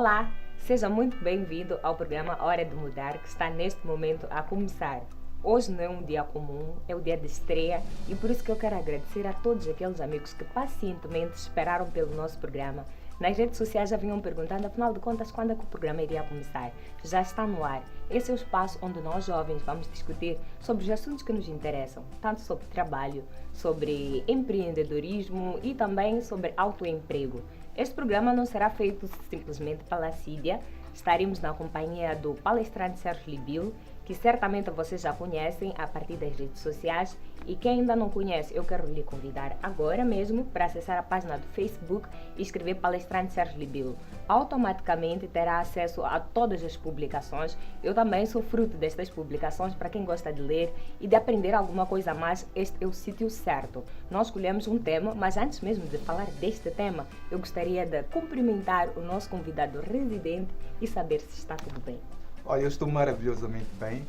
Olá, seja muito bem-vindo ao programa Hora de Mudar, que está neste momento a começar. Hoje não é um dia comum, é o dia de estreia e por isso que eu quero agradecer a todos aqueles amigos que pacientemente esperaram pelo nosso programa. Nas redes sociais já vinham perguntando, afinal de contas, quando é que o programa iria começar? Já está no ar. Esse é o espaço onde nós jovens vamos discutir sobre os assuntos que nos interessam, tanto sobre trabalho, sobre empreendedorismo e também sobre autoemprego. Este programa não será feito simplesmente pela Cídia. Estaremos na companhia do palestrante Sérgio Libilo, que certamente vocês já conhecem a partir das redes sociais, e quem ainda não conhece, eu quero lhe convidar agora mesmo para acessar a página do Facebook e escrever palestrante Sérgio Libilo. Automaticamente terá acesso a todas as publicações. Eu também sou fruto destas publicações. Para quem gosta de ler e de aprender alguma coisa a mais, este é o sítio certo. Nós escolhemos um tema, mas antes mesmo de falar deste tema, eu gostaria de cumprimentar o nosso convidado residente e saber se está tudo bem. Olha, eu estou maravilhosamente bem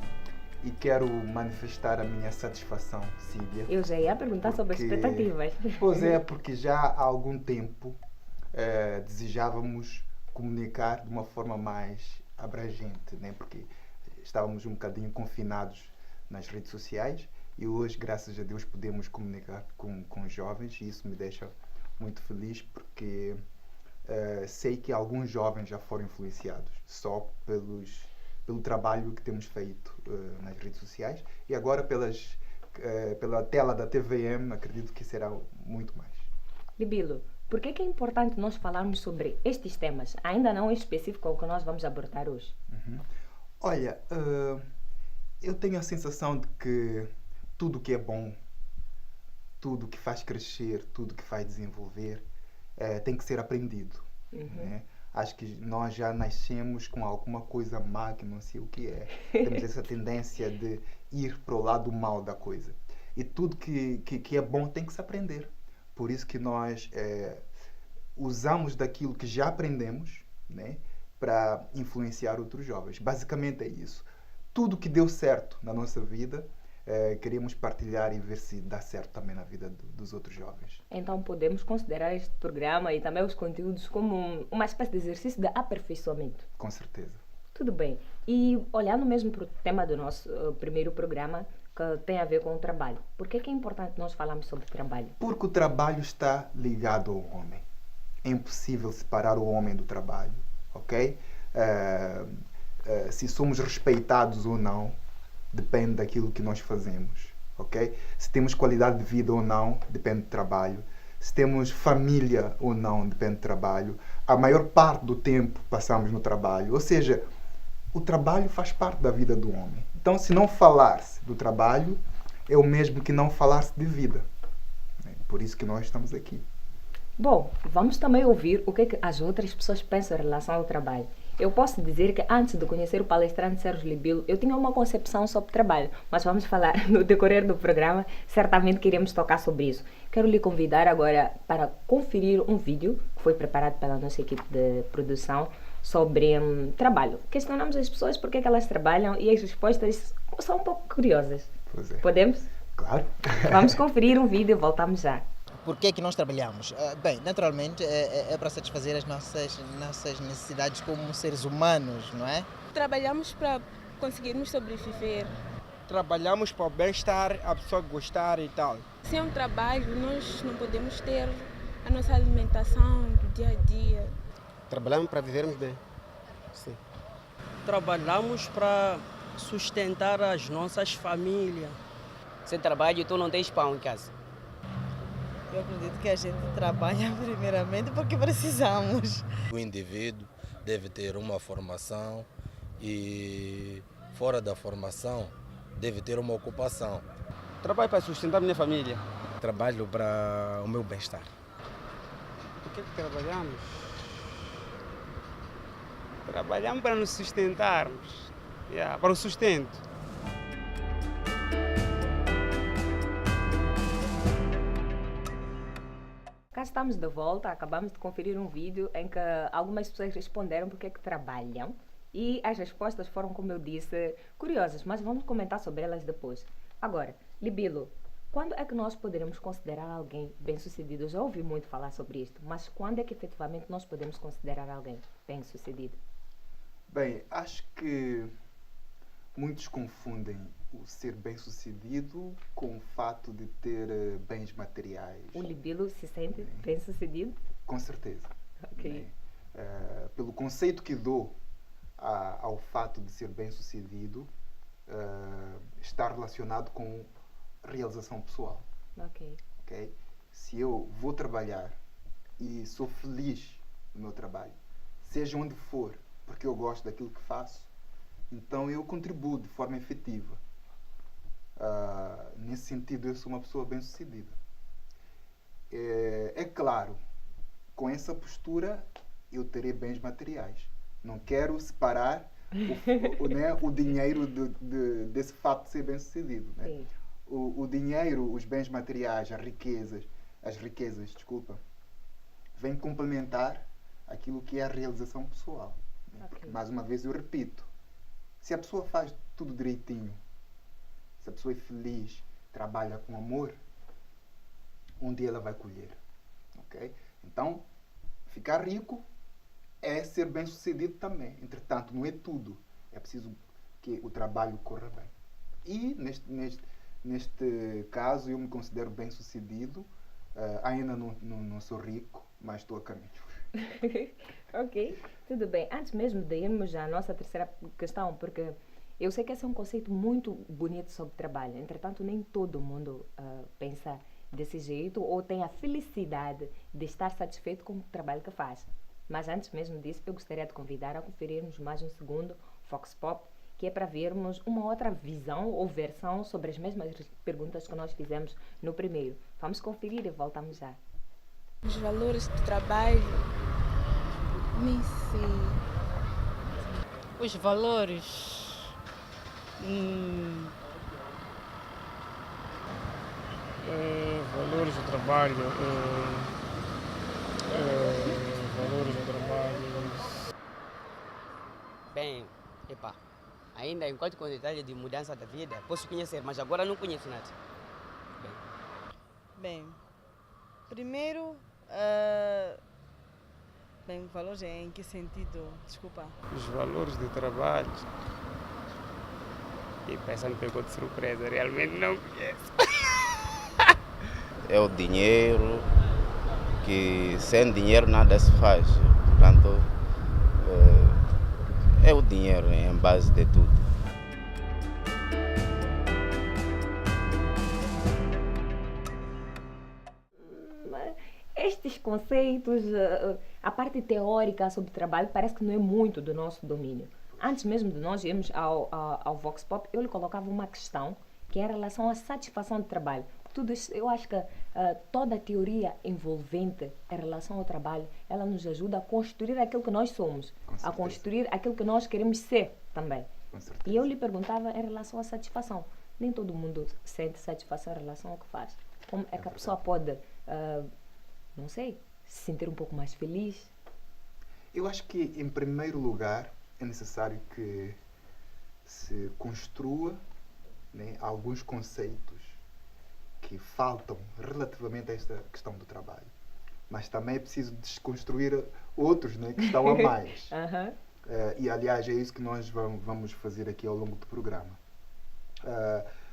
e quero manifestar a minha satisfação, Cídia. Eu já ia perguntar sobre as expectativas. Pois é, porque já há algum tempo desejávamos comunicar de uma forma mais abrangente, né? Porque estávamos um bocadinho confinados nas redes sociais e hoje, graças a Deus, podemos comunicar com os jovens e isso me deixa muito feliz porque sei que alguns jovens já foram influenciados só pelo trabalho que temos feito nas redes sociais e agora pela tela da TVM, acredito que será muito mais. Libilo, por que é importante nós falarmos sobre estes temas, ainda não em específico o que nós vamos abordar hoje? Olha, eu tenho a sensação de que tudo que é bom, tudo que faz crescer, tudo que faz desenvolver, tem que ser aprendido. Né? Acho que nós já nascemos com alguma coisa má, que não sei o que é. Temos essa tendência de ir para o lado mal da coisa. E tudo que é bom tem que se aprender. Por isso que nós usamos daquilo que já aprendemos, né, para influenciar outros jovens. Basicamente é isso. Tudo que deu certo na nossa vida, queríamos partilhar e ver se dá certo também na vida dos outros jovens. Então podemos considerar este programa e também os conteúdos como uma espécie de exercício de aperfeiçoamento. Com certeza. Tudo bem. E olhando mesmo para o tema do nosso primeiro programa, que tem a ver com o trabalho. Por que é importante nós falarmos sobre trabalho? Porque o trabalho está ligado ao homem. É impossível separar o homem do trabalho, ok? Se somos respeitados ou não, depende daquilo que nós fazemos, ok? Se temos qualidade de vida ou não, depende do trabalho. Se temos família ou não, depende do trabalho. A maior parte do tempo passamos no trabalho. Ou seja, o trabalho faz parte da vida do homem. Então, se não falar-se do trabalho, é o mesmo que não falar-se de vida. Por isso que nós estamos aqui. Bom, vamos também ouvir o que é que as outras pessoas pensam em relação ao trabalho. Eu posso dizer que antes de conhecer o palestrante Sérgio Libilo, eu tinha uma concepção sobre trabalho, mas vamos falar no decorrer do programa, certamente queremos tocar sobre isso. Quero lhe convidar agora para conferir um vídeo que foi preparado pela nossa equipe de produção sobre trabalho. Questionamos as pessoas por que elas trabalham e as respostas são um pouco curiosas. Pois é. Podemos? Claro. Vamos conferir um vídeo e voltamos já. Por que é que nós trabalhamos? Bem, naturalmente é para satisfazer as nossas necessidades como seres humanos, não é? Trabalhamos para conseguirmos sobreviver. Trabalhamos para o bem-estar, a pessoa gostar e tal. Sem um trabalho, nós não podemos ter a nossa alimentação do dia a dia. Trabalhamos para vivermos bem. Sim. Trabalhamos para sustentar as nossas famílias. Sem trabalho, tu não tens pão em casa. Eu acredito que a gente trabalha primeiramente porque precisamos. O indivíduo deve ter uma formação e, fora da formação, deve ter uma ocupação. Trabalho para sustentar minha família. Trabalho para o meu bem-estar. Por que trabalhamos? Trabalhamos para nos sustentarmos, para o sustento. Cá estamos de volta, acabamos de conferir um vídeo em que algumas pessoas responderam porque é que trabalham e as respostas foram, como eu disse, curiosas, mas vamos comentar sobre elas depois. Agora, Libilo, Quando é que nós poderemos considerar alguém bem-sucedido? Eu já ouvi muito falar sobre isto, mas quando é que efetivamente nós podemos considerar alguém bem-sucedido? Bem, acho que muitos confundem o ser bem-sucedido com o fato de ter bens materiais. O Libilo se sente bem-sucedido? Com certeza. Ok. Né? Pelo conceito que dou ao fato de ser bem-sucedido, está relacionado com realização pessoal. Ok. Ok? Se eu vou trabalhar e sou feliz no meu trabalho, seja onde for, porque eu gosto daquilo que faço, então eu contribuo de forma efetiva. Nesse sentido, eu sou uma pessoa bem-sucedida. É claro, com essa postura eu terei bens materiais. Não quero separar o dinheiro desse fato de ser bem-sucedido. Né? O dinheiro, os bens materiais, as riquezas, vêm complementar aquilo que é a realização pessoal. Né? Okay. Porque, mais uma vez, eu repito, se a pessoa faz tudo direitinho, se a pessoa é feliz, trabalha com amor, um dia ela vai colher. Okay? Então, ficar rico é ser bem-sucedido também. Entretanto, não é tudo. É preciso que o trabalho corra bem. E, neste caso, eu me considero bem-sucedido. Ainda não sou rico, mas estou a caminho. Ok, tudo bem. Antes mesmo de irmos à nossa terceira questão, porque eu sei que esse é um conceito muito bonito sobre trabalho. Entretanto, nem todo mundo pensa desse jeito ou tem a felicidade de estar satisfeito com o trabalho que faz. Mas antes mesmo disso, eu gostaria de convidar a conferirmos mais um segundo Fox Pop, que é para vermos uma outra visão ou versão sobre as mesmas perguntas que nós fizemos no primeiro. Vamos conferir e voltamos já. Os valores do trabalho, nem sei. Os valores. Valores do trabalho. Valores do trabalho. Bem, ainda enquanto com detalhe de mudança da vida, posso conhecer, mas agora não conheço nada. Bem, primeiro, valores em que sentido? Desculpa. Os valores do trabalho. Essa me pegou de surpresa, realmente não conheço. É o dinheiro, que sem dinheiro nada se faz. Portanto, é o dinheiro em base de tudo. Estes conceitos, a parte teórica sobre trabalho parece que não é muito do nosso domínio. Antes mesmo de nós irmos ao Vox Pop, eu lhe colocava uma questão que é em relação à satisfação de trabalho. Tudo isso, eu acho que toda a teoria envolvente em relação ao trabalho, ela nos ajuda a construir aquilo que nós somos, a construir aquilo que nós queremos ser também. E eu lhe perguntava em relação à satisfação. Nem todo mundo sente satisfação em relação ao que faz. Como é que a pessoa pode, não sei, se sentir um pouco mais feliz? Eu acho que, em primeiro lugar, é necessário que se construa, né, alguns conceitos que faltam relativamente a esta questão do trabalho. Mas também é preciso desconstruir outros, né, que estão a mais. E, aliás, é isso que nós vamos fazer aqui ao longo do programa.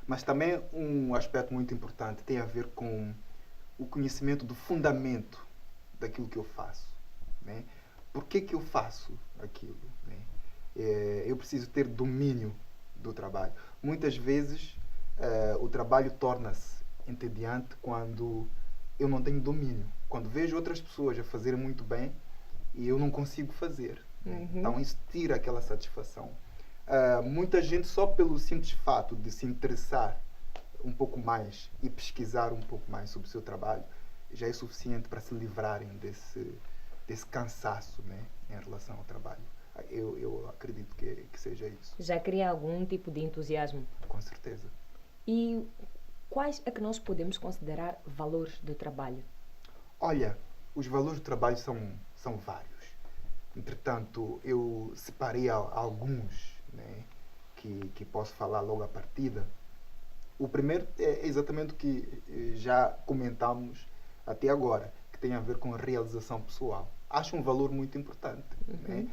Mas também um aspecto muito importante tem a ver com o conhecimento do fundamento daquilo que eu faço. Né? Por que eu faço aquilo? Né? Eu preciso ter domínio do trabalho. Muitas vezes o trabalho torna-se entediante quando eu não tenho domínio. Quando vejo outras pessoas a fazerem muito bem e eu não consigo fazer. Né? Então isso tira aquela satisfação. Muita gente, só pelo simples fato de se interessar um pouco mais e pesquisar um pouco mais sobre o seu trabalho, já é suficiente para se livrarem desse cansaço, né, em relação ao trabalho. Eu acredito que seja isso. Já cria algum tipo de entusiasmo? Com certeza. E quais é que nós podemos considerar valores do trabalho? Olha, os valores do trabalho são vários. Entretanto, eu separei alguns, né, que posso falar logo à partida. O primeiro é exatamente o que já comentamos até agora, que tem a ver com a realização pessoal. Acho um valor muito importante, né?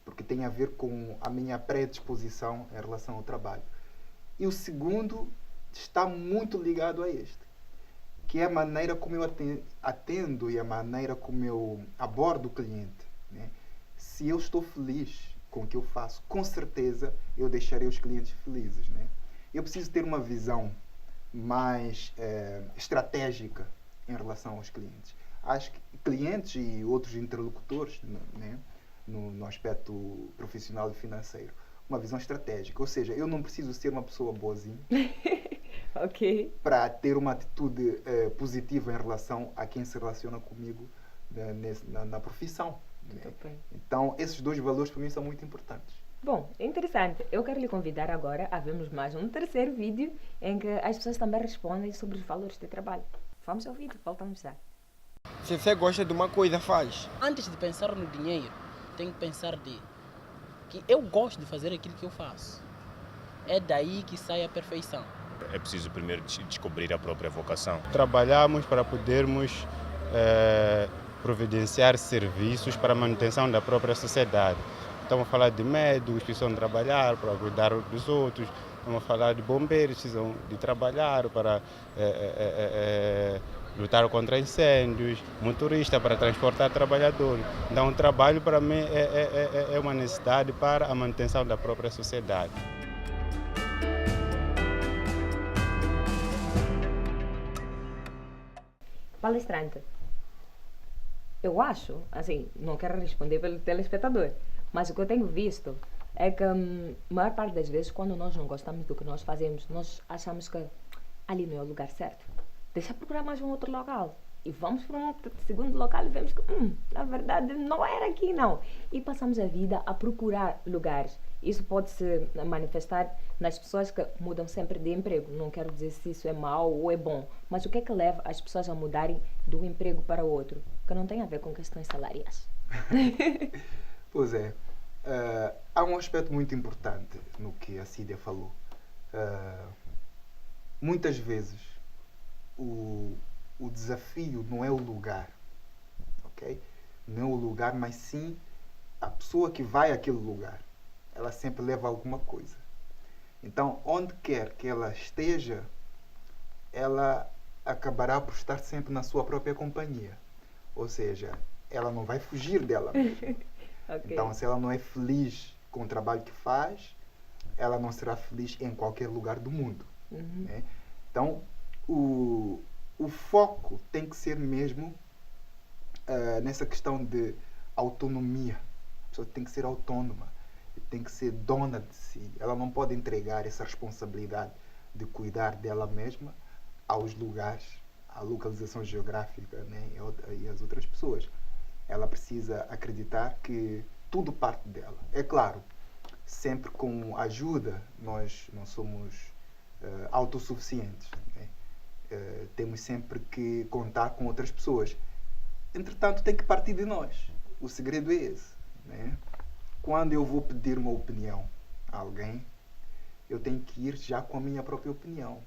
Porque tem a ver com a minha predisposição em relação ao trabalho. E o segundo está muito ligado a este, que é a maneira como eu atendo e a maneira como eu abordo o cliente, né? Se eu estou feliz com o que eu faço, com certeza eu deixarei os clientes felizes, né? Eu preciso ter uma visão mais estratégica em relação aos clientes. Acho que clientes e outros interlocutores, né, no aspecto profissional e financeiro, uma visão estratégica. Ou seja, eu não preciso ser uma pessoa boazinha para ter uma atitude positiva em relação a quem se relaciona comigo na profissão. Né? Então, esses dois valores para mim são muito importantes. Bom, interessante. Eu quero lhe convidar agora a vermos mais um terceiro vídeo em que as pessoas também respondem sobre os valores de trabalho. Vamos ao vídeo, voltamos já. Se você gosta de uma coisa, faz. Antes de pensar no dinheiro, tenho que pensar que eu gosto de fazer aquilo que eu faço. É daí que sai a perfeição. É preciso primeiro descobrir a própria vocação. Trabalhamos para podermos providenciar serviços para a manutenção da própria sociedade. Estamos a falar de médicos que precisam trabalhar para cuidar dos outros. Estamos a falar de bombeiros que precisam de trabalhar para lutar contra incêndios, motorista para transportar trabalhadores. Então, o trabalho para mim é uma necessidade para a manutenção da própria sociedade. Palestrante, eu acho, assim, não quero responder pelo telespectador, mas o que eu tenho visto é que a maior parte das vezes, quando nós não gostamos do que nós fazemos, nós achamos que ali não é o lugar certo. Deixa procurar mais um outro local. E vamos para um segundo local e vemos que, na verdade, não era aqui, não. E passamos a vida a procurar lugares. Isso pode se manifestar nas pessoas que mudam sempre de emprego. Não quero dizer se isso é mau ou é bom, mas o que é que leva as pessoas a mudarem de um emprego para o outro? Que não tem a ver com questões salariais. Pois é. Há um aspecto muito importante no que a Cídia falou. Muitas vezes o desafio não é o lugar, ok? Não é o lugar, mas sim a pessoa que vai àquele lugar. Ela sempre leva alguma coisa. Então, onde quer que ela esteja, ela acabará por estar sempre na sua própria companhia. Ou seja, ela não vai fugir dela mesma. Então, se ela não é feliz com o trabalho que faz, ela não será feliz em qualquer lugar do mundo. Né? Então, o foco tem que ser mesmo nessa questão de autonomia. A pessoa tem que ser autônoma, tem que ser dona de si. Ela não pode entregar essa responsabilidade de cuidar dela mesma aos lugares, à localização geográfica, né, e às outras pessoas. Ela precisa acreditar que tudo parte dela. É claro, sempre com ajuda, nós não somos autossuficientes. Né? Temos sempre que contar com outras pessoas. Entretanto, tem que partir de nós. O segredo é esse. Né? Quando eu vou pedir uma opinião a alguém, eu tenho que ir já com a minha própria opinião,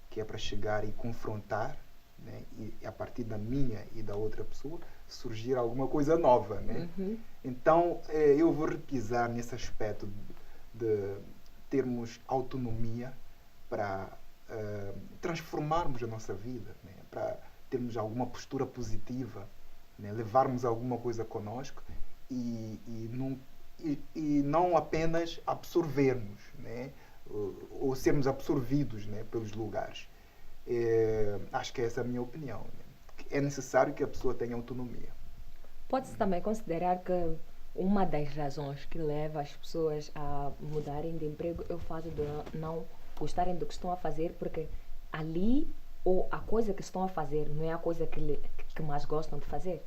que é para chegar e confrontar, né? E a partir da minha e da outra pessoa surgir alguma coisa nova. Né? Então, eu vou repisar nesse aspecto de termos autonomia para transformarmos a nossa vida, né? Para termos alguma postura positiva, né? Levarmos alguma coisa conosco e não apenas absorvermos, né? Ou sermos absorvidos, né? Pelos lugares. Acho que essa é a minha opinião. Né? É necessário que a pessoa tenha autonomia. Pode-se também considerar que uma das razões que leva as pessoas a mudarem de emprego é o fato de não gostarem do que estão a fazer, porque ali ou a coisa que estão a fazer não é a coisa que mais gostam de fazer?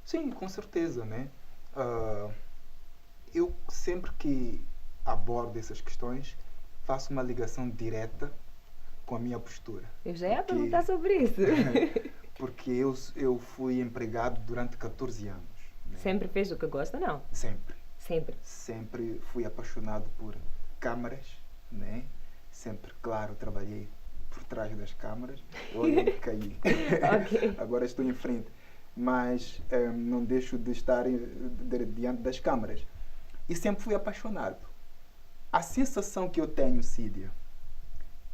Sim, com certeza, né? Eu sempre que abordo essas questões faço uma ligação direta com a minha postura. Eu já ia perguntar sobre isso. Porque eu fui empregado durante 14 anos. Né? Sempre fez o que gosta, não? Sempre. Sempre? Sempre fui apaixonado por câmaras, né? Sempre, claro, trabalhei por trás das câmaras. Olha, caí. Ok. Agora estou em frente. Mas não deixo de estar diante das câmaras. E sempre fui apaixonado. A sensação que eu tenho, Cídia,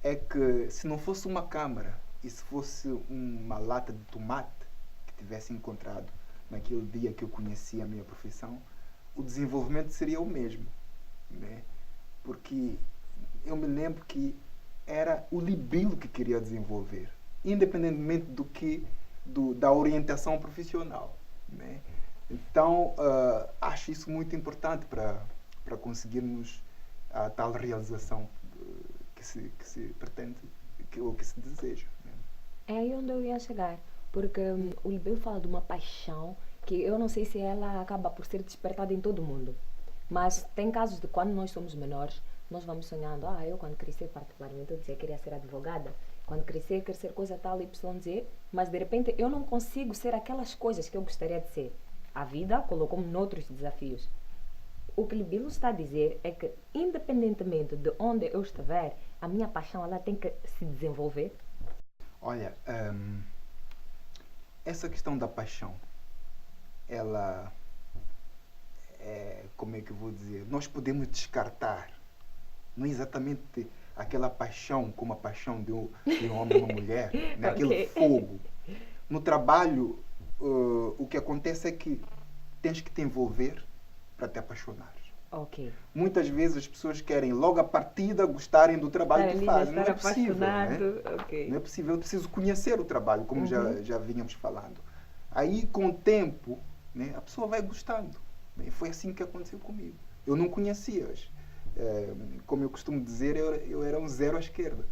é que se não fosse uma câmara e se fosse uma lata de tomate que tivesse encontrado naquele dia que eu conheci a minha profissão, o desenvolvimento seria o mesmo, né? Porque eu me lembro que era o libelo que queria desenvolver, independentemente da orientação profissional, né? Então, acho isso muito importante para conseguirmos a tal realização que se pretende ou que se deseja, né? É aí onde eu ia chegar, porque o Libelo fala de uma paixão que eu não sei se ela acaba por ser despertada em todo mundo, mas tem casos de quando nós somos menores, nós vamos sonhando, eu quando crescer particularmente eu dizia que queria ser advogada, quando crescer quero ser coisa tal, YZ, mas de repente eu não consigo ser aquelas coisas que eu gostaria de ser. A vida colocou-me noutros desafios. O que Libelo está a dizer é que, independentemente de onde eu estiver, a minha paixão ela tem que se desenvolver. Olha, essa questão da paixão, ela como é que eu vou dizer? Nós podemos descartar, não é exatamente aquela paixão como a paixão de um homem e uma mulher, né? Aquele fogo. No trabalho, o que acontece é que tens que te envolver para te apaixonar. Ok. Muitas vezes as pessoas querem logo à partida gostarem do trabalho que fazem. Não é possível, né? Okay. Não é possível. Eu preciso conhecer o trabalho, como já vínhamos falando. Aí, com o tempo, né, a pessoa vai gostando. E foi assim que aconteceu comigo. Eu não conhecia-as. Como eu costumo dizer, eu era um zero à esquerda.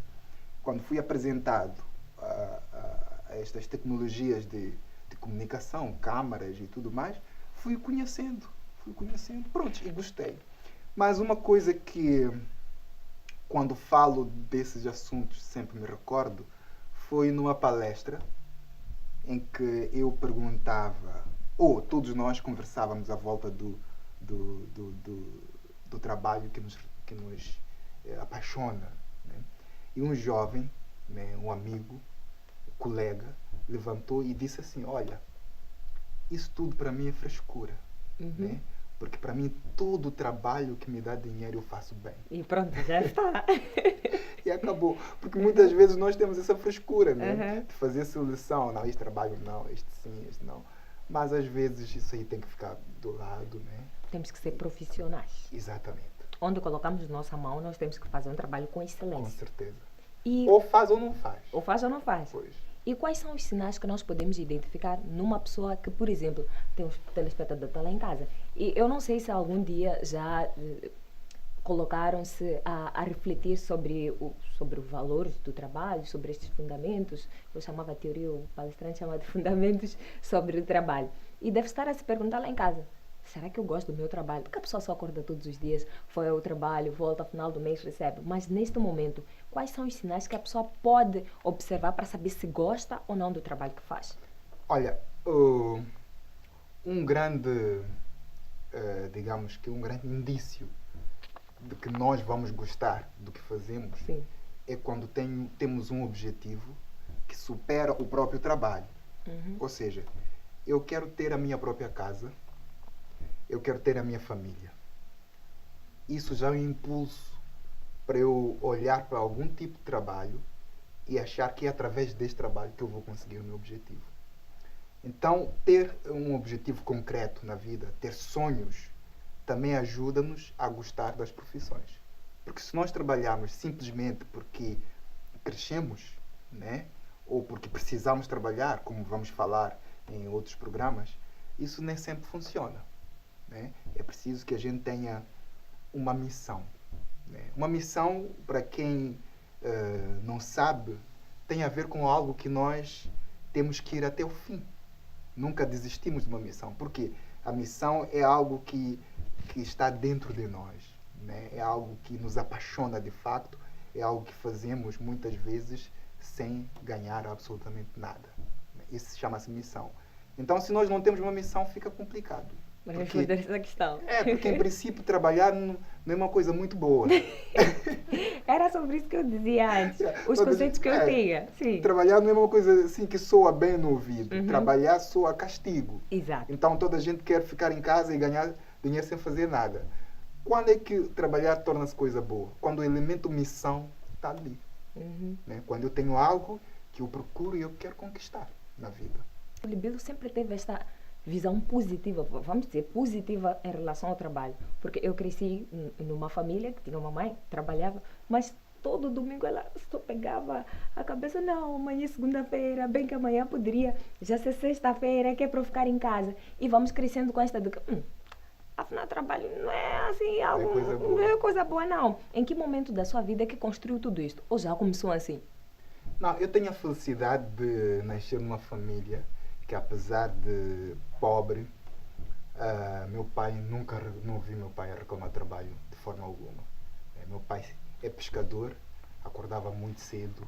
Quando fui apresentado a estas tecnologias de comunicação, câmaras e tudo mais, fui conhecendo, pronto, e gostei. Mas uma coisa que, quando falo desses assuntos, sempre me recordo, foi numa palestra em que eu perguntava, ou todos nós conversávamos à volta do trabalho que nos apaixona, né? E um jovem, né, um amigo, colega, levantou e disse assim, olha, isso tudo para mim é frescura, né? Porque para mim todo o trabalho que me dá dinheiro eu faço bem. E pronto, já está. E acabou. Porque muitas vezes nós temos essa frescura, né? De fazer seleção. Não, este trabalho não, este sim, este não. Mas às vezes isso aí tem que ficar do lado, né? Temos que ser profissionais. Exatamente. Onde colocamos nossa mão, nós temos que fazer um trabalho com excelência. Com certeza. E ou faz ou não faz. Ou faz ou não faz. Pois. E quais são os sinais que nós podemos identificar numa pessoa que, por exemplo, tem um telespectador está lá em casa? E eu não sei se algum dia já colocaram-se a refletir sobre o valor do trabalho, sobre estes fundamentos. Eu chamava a teoria, o palestrante chama de fundamentos sobre o trabalho. E deve estar a se perguntar lá em casa, será que eu gosto do meu trabalho? Porque a pessoa só acorda todos os dias, foi ao trabalho, volta ao final do mês, recebe. Mas neste momento, quais são os sinais que a pessoa pode observar para saber se gosta ou não do trabalho que faz? Olha, um grande, digamos que um grande indício de que nós vamos gostar do que fazemos é quando temos um objetivo que supera o próprio trabalho. Ou seja, eu quero ter a minha própria casa, eu quero ter a minha família. Isso já é um impulso para eu olhar para algum tipo de trabalho e achar que é através deste trabalho que eu vou conseguir o meu objetivo. Então, ter um objetivo concreto na vida, ter sonhos, também ajuda-nos a gostar das profissões. Porque se nós trabalharmos simplesmente porque crescemos, né, ou porque precisamos trabalhar, como vamos falar em outros programas, isso nem sempre funciona, né? É preciso que a gente tenha uma missão, né? Uma missão, para quem não sabe, tem a ver com algo que nós temos que ir até o fim. Nunca desistimos de uma missão, porque a missão é algo que está dentro de nós, né? É algo que nos apaixona de facto, é algo que fazemos muitas vezes sem ganhar absolutamente nada. Isso chama-se missão. Então, se nós não temos uma missão, fica complicado. Para responder essa questão. Porque em princípio trabalhar não é uma coisa muito boa. Era sobre isso que eu dizia antes. Os conceitos que eu tinha. Sim. Trabalhar não é uma coisa assim que soa bem no ouvido. Trabalhar soa castigo. Exato. Então toda a gente quer ficar em casa e ganhar dinheiro sem fazer nada. Quando é que trabalhar torna-se coisa boa? Quando o elemento missão está ali. Né? Quando eu tenho algo que eu procuro e eu quero conquistar na vida. O Libilo sempre teve esta visão positiva, vamos dizer, positiva em relação ao trabalho. Porque eu cresci numa família que tinha uma mãe, trabalhava, mas todo domingo ela só pegava a cabeça, não, amanhã é segunda-feira, bem que amanhã poderia já ser sexta-feira, que é para eu ficar em casa. E vamos crescendo com esta de que, afinal, trabalho não é assim, algo, não é coisa boa, não. Em que momento da sua vida é que construiu tudo isto? Ou já começou assim? Não, eu tenho a felicidade de nascer numa família que, apesar de pobre, meu pai, não vi meu pai a reclamar de trabalho de forma alguma. Meu pai é pescador, acordava muito cedo,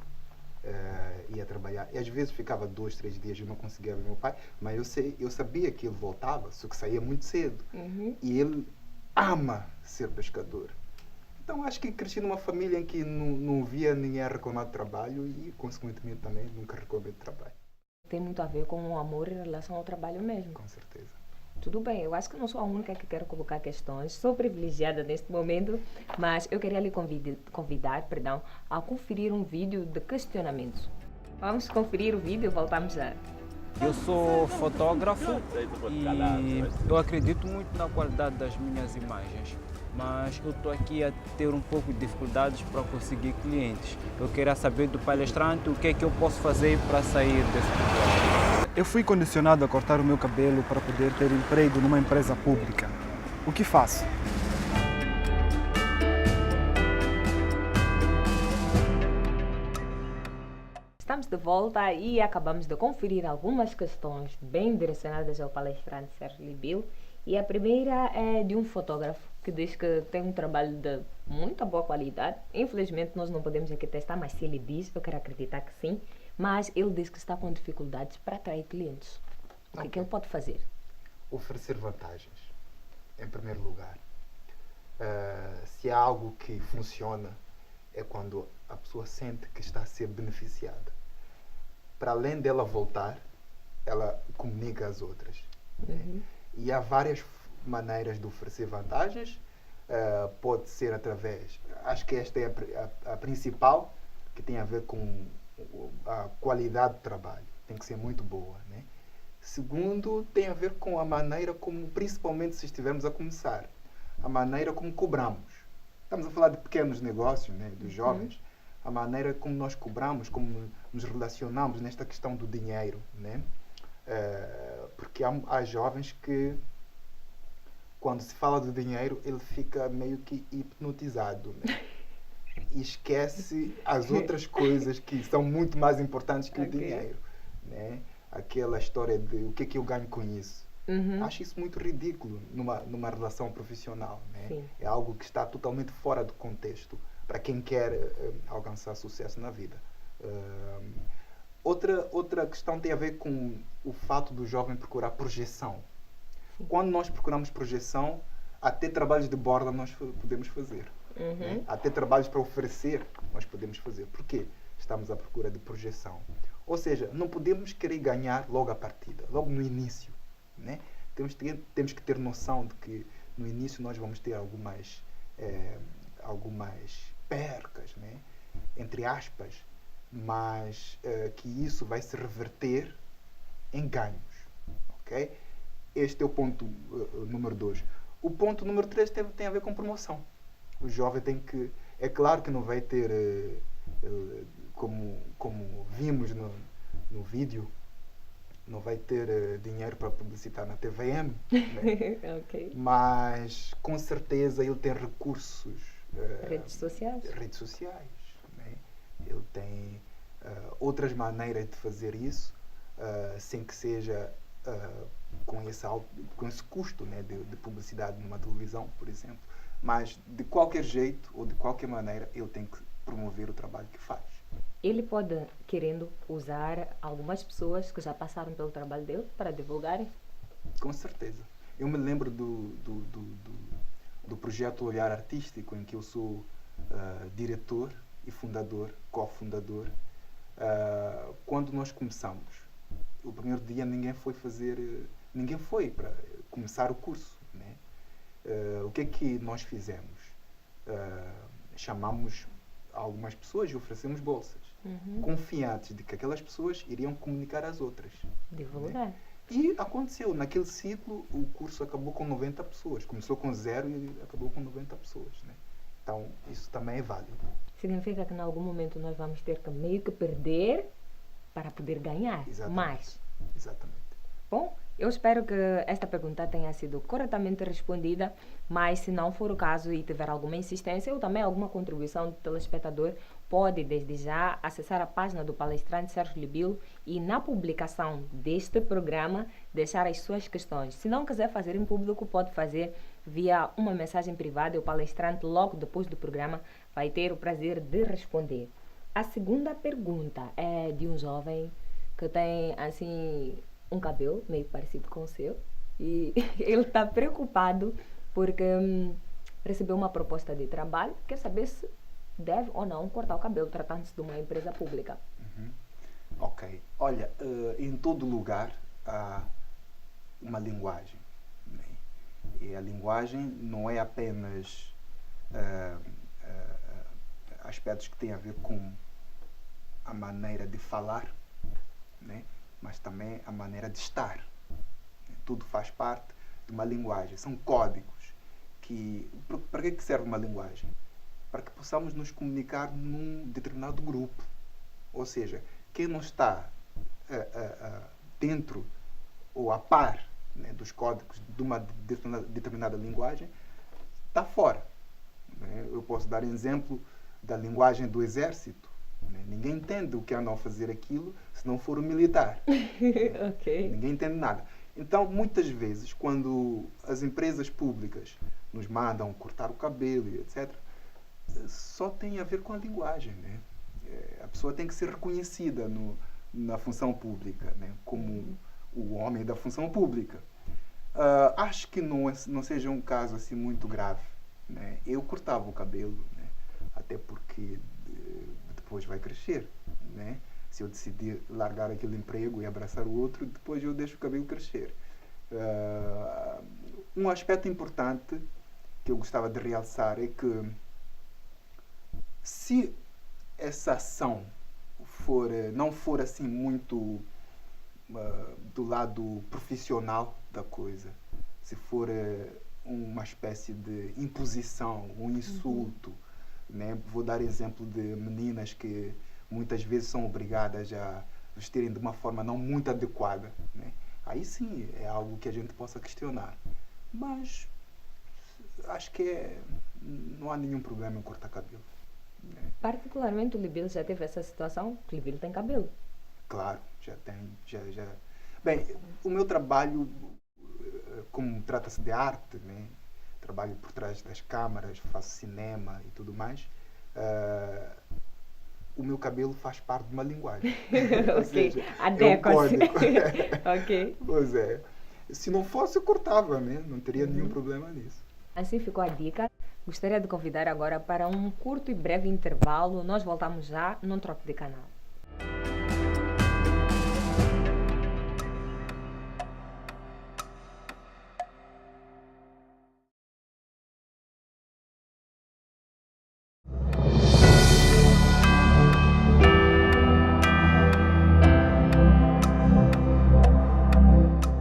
ia trabalhar. E às vezes ficava 2, 3 dias e não conseguia ver meu pai, mas eu sabia que ele voltava, só que saía muito cedo. E ele ama ser pescador. Então acho que cresci numa família em que não via ninguém a reclamar de trabalho e, consequentemente, também nunca reclamei de trabalho. Tem muito a ver com o amor em relação ao trabalho mesmo. Com certeza. Tudo bem, eu acho que não sou a única que quero colocar questões. Sou privilegiada neste momento, mas eu queria lhe convidar, a conferir um vídeo de questionamentos. Vamos conferir o vídeo e voltamos já. Eu sou fotógrafo e eu acredito muito na qualidade das minhas imagens, mas eu estou aqui a ter um pouco de dificuldades para conseguir clientes. Eu queria saber do palestrante o que é que eu posso fazer para sair desse problema. Eu fui condicionado a cortar o meu cabelo para poder ter emprego numa empresa pública. O que faço? Estamos de volta e acabamos de conferir algumas questões bem direcionadas ao palestrante Sérgio Libilo. E a primeira é de um fotógrafo que diz que tem um trabalho de muita boa qualidade. Infelizmente nós não podemos aqui testar, mas se ele diz, eu quero acreditar que sim. Mas ele diz que está com dificuldades para atrair clientes. O que é que ele pode fazer? Oferecer vantagens, em primeiro lugar. Se há algo que funciona, é quando a pessoa sente que está a ser beneficiada. Para além dela voltar, ela comunica às outras. E há várias maneiras de oferecer vantagens. Pode ser através... Acho que esta é a principal, que tem a ver com a qualidade do trabalho. Tem que ser muito boa, né? Segundo, tem a ver com a maneira como, principalmente se estivermos a começar, a maneira como cobramos. Estamos a falar de pequenos negócios, né, dos jovens. A maneira como nós cobramos, como nos relacionamos nesta questão do dinheiro, né? Porque há jovens que, quando se fala do dinheiro, ele fica meio que hipnotizado, né? E esquece as outras coisas que são muito mais importantes que o dinheiro, né? Aquela história de o que é que eu ganho com isso. Acho isso muito ridículo numa relação profissional, né? É algo que está totalmente fora do contexto para quem quer alcançar sucesso na vida. Outra questão tem a ver com o fato do jovem procurar projeção. Quando nós procuramos projeção, até trabalhos de borda nós podemos fazer. Né? Até trabalhos para oferecer nós podemos fazer. Por quê? Estamos à procura de projeção. Ou seja, não podemos querer ganhar logo à partida, logo no início. Né? Temos que ter noção de que no início nós vamos ter algumas percas, né? Entre aspas, mas que isso vai se reverter em ganhos. Okay? Este é o ponto número 2. O ponto número 3 tem a ver com promoção. O jovem tem que... É claro que não vai ter, como vimos no vídeo, não vai ter dinheiro para publicitar na TVM, né? Mas com certeza ele tem recursos. Redes sociais. Né? Ele tem outras maneiras de fazer isso, sem que seja com esse custo, né, de publicidade numa televisão, por exemplo. Mas de qualquer jeito ou de qualquer maneira ele tem que promover o trabalho que faz. Ele pode, querendo, usar algumas pessoas que já passaram pelo trabalho dele para divulgarem? Com certeza. Eu me lembro do projeto Olhar Artístico, em que eu sou diretor e fundador, cofundador. Quando nós começamos, o primeiro dia ninguém foi para começar o curso, né? O que é que nós fizemos? Chamamos algumas pessoas e oferecemos bolsas, confiantes de que aquelas pessoas iriam comunicar às outras. Divulgar. Né? E aconteceu, naquele ciclo o curso acabou com 90 pessoas, começou com 0 e acabou com 90 pessoas, né? Então isso também é válido. Significa que em algum momento nós vamos ter que meio que perder para poder ganhar. Exatamente. Mais. Exatamente. Bom, eu espero que esta pergunta tenha sido corretamente respondida, mas se não for o caso e tiver alguma insistência ou também alguma contribuição do telespectador, pode desde já acessar a página do palestrante Sérgio Libilo e na publicação deste programa deixar as suas questões. Se não quiser fazer em público, pode fazer via uma mensagem privada e o palestrante logo depois do programa vai ter o prazer de responder. A segunda pergunta é de um jovem que tem assim um cabelo meio parecido com o seu e ele está preocupado porque recebeu uma proposta de trabalho, quer saber se deve ou não cortar o cabelo tratando-se de uma empresa pública. Ok. Olha, em todo lugar há uma linguagem, né? E a linguagem não é apenas aspectos que têm a ver com a maneira de falar, né? Mas também a maneira de estar. Tudo faz parte de uma linguagem. São códigos que... Para que serve uma linguagem? Para que possamos nos comunicar num determinado grupo. Ou seja, quem não está dentro ou a par, né, dos códigos de uma determinada linguagem, está fora. Né? Eu posso dar exemplo da linguagem do exército. Né? Ninguém entende o que andam a fazer aquilo se não for o militar. Okay. Ninguém entende nada. Então, muitas vezes, quando as empresas públicas nos mandam cortar o cabelo, etc., só tem a ver com a linguagem, né? A pessoa tem que ser reconhecida na função pública, né? Como o homem da função pública. Acho que não seja um caso assim muito grave, né? Eu cortava o cabelo, né? Até porque depois vai crescer, né? Se eu decidir largar aquele emprego e abraçar o outro, depois eu deixo o cabelo crescer. Um aspecto importante que eu gostava de realçar é que se essa ação não for assim muito do lado profissional da coisa, se for uma espécie de imposição, um insulto, né? Vou dar exemplo de meninas que muitas vezes são obrigadas a vestirem de uma forma não muito adequada, né? Aí sim é algo que a gente possa questionar. Mas acho que não há nenhum problema em cortar cabelo. Né? Particularmente o Libilo já teve essa situação, o Libilo tem cabelo. Claro, já tem. Bem, o meu trabalho, como trata-se de arte, né? Trabalho por trás das câmaras, faço cinema e tudo mais, o meu cabelo faz parte de uma linguagem. Ou seja, adequa-se. É um código. Ok. Pois é. Se não fosse, eu cortava, né? Não teria nenhum problema nisso. Assim ficou a dica. Gostaria de convidar agora para um curto e breve intervalo. Nós voltamos já, não troque de canal.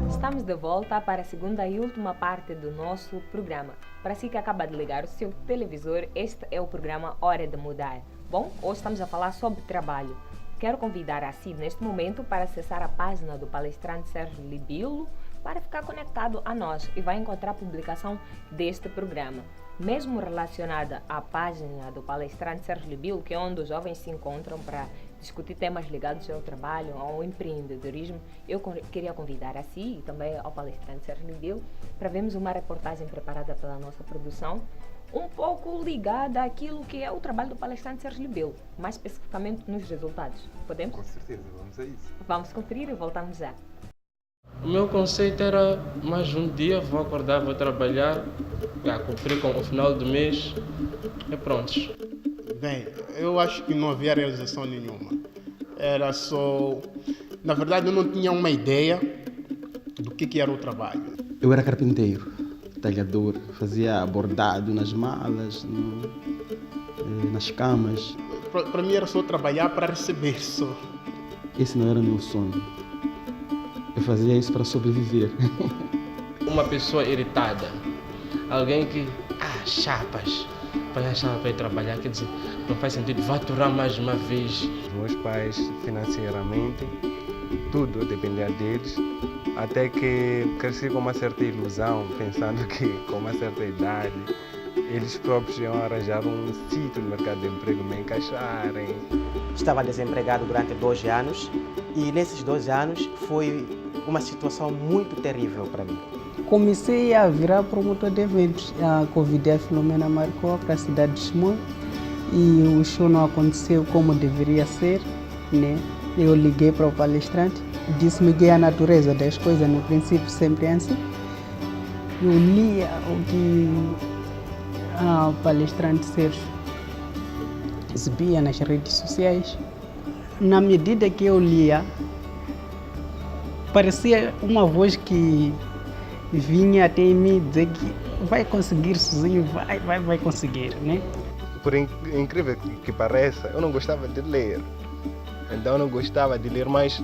Estamos de volta para a segunda e última parte do nosso programa. Para si que acaba de ligar o seu televisor, este é o programa Hora de Mudar. Bom, hoje estamos a falar sobre trabalho. Quero convidar a si neste momento para acessar a página do palestrante Sérgio Libilo para ficar conectado a nós e vai encontrar a publicação deste programa. Mesmo relacionada à página do palestrante Sérgio Libilo, que é onde os jovens se encontram para discutir temas ligados ao trabalho, ao empreendedorismo, eu queria convidar a si e também ao palestrante Sérgio Libilo para vermos uma reportagem preparada pela nossa produção, um pouco ligada àquilo que é o trabalho do palestrante Sérgio Libilo, mais especificamente nos resultados. Podemos? Com certeza, vamos a isso. Vamos conferir e voltamos já. O meu conceito era, mais um dia vou acordar, vou trabalhar, cumprir com o final do mês e pronto. Bem, eu acho que não havia realização nenhuma. Era só... Na verdade, eu não tinha uma ideia do que era o trabalho. Eu era carpinteiro, talhador, fazia bordado nas malas, nas camas. Para mim era só trabalhar para receber só. Esse não era meu sonho. Eu fazia isso para sobreviver. Uma pessoa irritada, alguém que, chapas, põe a chapa para ir trabalhar, quer dizer, não faz sentido, vai aturar mais uma vez. Os meus pais, financeiramente, tudo dependia deles, até que cresci com uma certa ilusão, pensando que com uma certa idade eles próprios iam arranjar um sítio no mercado de emprego, me encaixarem. Estava desempregado durante 12 anos e nesses 12 anos foi uma situação muito terrível para mim. Comecei a virar promotor de eventos. A Covid, a Filomena marcou para a cidade de Chimoio e o show não aconteceu como deveria ser, né? Eu liguei para o palestrante, disse-me que a natureza das coisas no princípio sempre é assim. Eu lia o que o palestrante Sérgio exibia nas redes sociais. Na medida que eu lia, parecia uma voz que vinha até em mim dizer que vai conseguir sozinho, vai conseguir, né? Por incrível que pareça, eu não gostava de ler. Então eu não gostava de ler, mas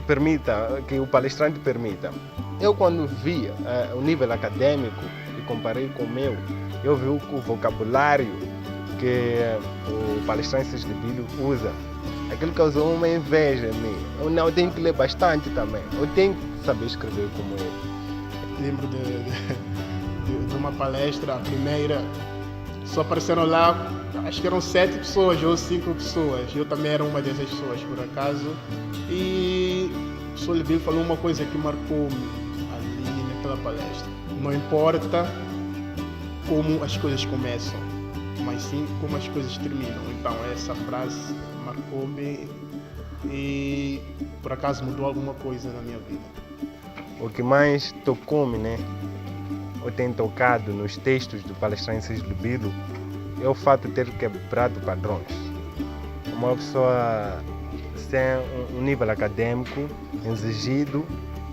permita, que o palestrante permita. Eu quando vi o nível acadêmico e comparei com o meu, eu vi o vocabulário que o palestrante Sérgio de Bilho usa. Aquilo causou uma inveja em mim. Eu tenho que ler bastante também. Eu tenho que saber escrever como ele. Lembro de uma palestra, a primeira, só apareceram lá, acho que eram 7 pessoas ou 5 pessoas. Eu também era uma dessas pessoas, por acaso. E o Sr. Lebil falou uma coisa que marcou-me ali naquela palestra. Não importa como as coisas começam, mas sim como as coisas terminam. Então essa frase marcou-me e por acaso mudou alguma coisa na minha vida. O que mais tocou-me, ou tem tocado nos textos do palestrante Sérgio de Bilho, é o fato de ter quebrado padrões. Uma pessoa sem um nível acadêmico exigido,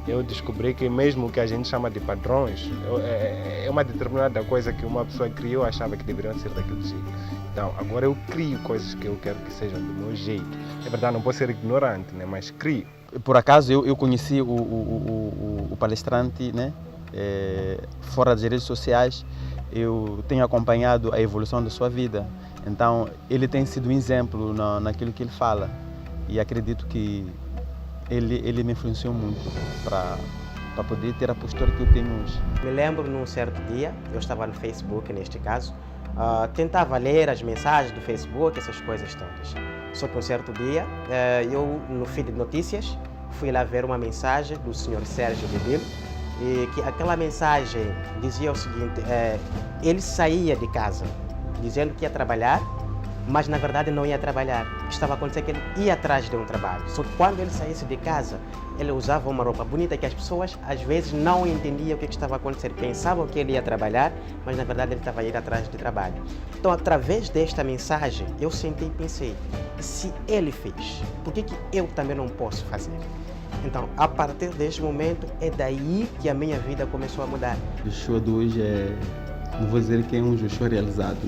eu descobri que mesmo o que a gente chama de padrões é uma determinada coisa que uma pessoa criou, achava que deveriam ser daquele jeito. Então, agora eu crio coisas que eu quero que sejam do meu jeito. É verdade, não posso ser ignorante, mas crio. Por acaso eu conheci o palestrante, fora das redes sociais. Eu tenho acompanhado a evolução da sua vida. Então, ele tem sido um exemplo naquilo que ele fala. E acredito que ele me influenciou muito para poder ter a postura que eu tenho hoje. Me lembro num certo dia, eu estava no Facebook neste caso, tentava ler as mensagens do Facebook, essas coisas todas. Só que um certo dia, eu no feed de notícias, fui lá ver uma mensagem do Sr. Sérgio de Bilho, e que aquela mensagem dizia o seguinte, ele saía de casa dizendo que ia trabalhar, mas na verdade não ia trabalhar. Estava acontecendo que ele ia atrás de um trabalho. Só que quando ele saísse de casa, ele usava uma roupa bonita que as pessoas às vezes não entendiam o que estava acontecendo. Pensavam que ele ia trabalhar, mas na verdade ele estava a ir atrás de trabalho. Então, através desta mensagem, eu sentei e pensei, se ele fez, por que eu também não posso fazer? Então, a partir deste momento, é daí que a minha vida começou a mudar. O Joshua de hoje não vou dizer que é um Joshua realizado,